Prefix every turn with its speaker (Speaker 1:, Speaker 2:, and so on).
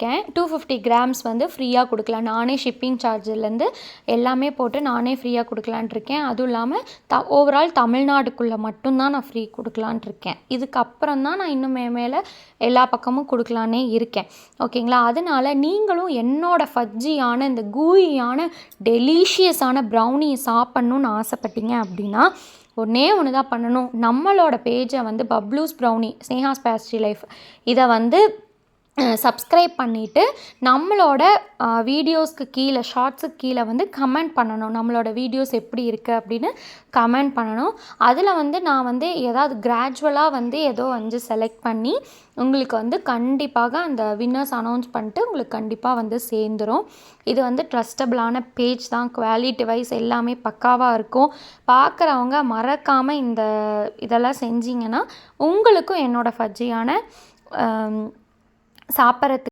Speaker 1: 250 grams வந்து ஃப்ரீயாக கொடுக்கலாம். நானே ஷிப்பிங் சார்ஜிலேருந்து எல்லாமே போட்டு நானே ஃப்ரீயாக கொடுக்கலான் இருக்கேன். அதுவும் இல்லாமல் ஓவரால் தமிழ்நாடுக்குள்ளே மட்டும்தான் நான் ஃப்ரீ கொடுக்கலான் இருக்கேன். இதுக்கப்புறம் தான் நான் இன்னும் மேலே எல்லா பக்கமும் கொடுக்கலான்னே இருக்கேன். ஓகேங்களா? அதனால் நீங்களும் என்னோடய ஃபஜ்ஜியான இந்த கூயியான டெலிஷியஸான ப்ரௌனியை சாப்பிட்ணுன்னு ஆசைப்பட்டீங்க அப்படின்னா ஒன்றே ஒன்று தான் பண்ணணும். நம்மளோட பேஜை வந்து பப்ளூஸ் ப்ரௌனி ஸ்னேஹாஸ் பேஸ்ட்ரி லைஃப் இதை வந்து சப்ஸ்கிரைப் பண்ணிவிட்டு நம்மளோட வீடியோஸ்க்கு கீழே ஷார்ட்ஸுக்கு கீழே வந்து கமெண்ட் பண்ணணும். நம்மளோட வீடியோஸ் எப்படி இருக்குது அப்படின்னு கமெண்ட் பண்ணணும். அதில் வந்து நான் வந்து ஏதாவது கிராஜுவலாக வந்து ஏதோ வந்து செலக்ட் பண்ணி உங்களுக்கு வந்து கண்டிப்பாக அந்த வின்னர்ஸ் அனௌன்ஸ் பண்ணிட்டு உங்களுக்கு கண்டிப்பாக வந்து சேர்ந்துடும். இது வந்து ட்ரஸ்டபிளான பேஜ் தான். குவாலிட்டி வைஸ் எல்லாமே பக்காவாக இருக்கும். பார்க்குறவங்க மறக்காமல் இதெல்லாம் செஞ்சிங்கன்னா உங்களுக்கும் என்னோடய ஃபஜ்ஜியான சாப்பிட்றதுக்கு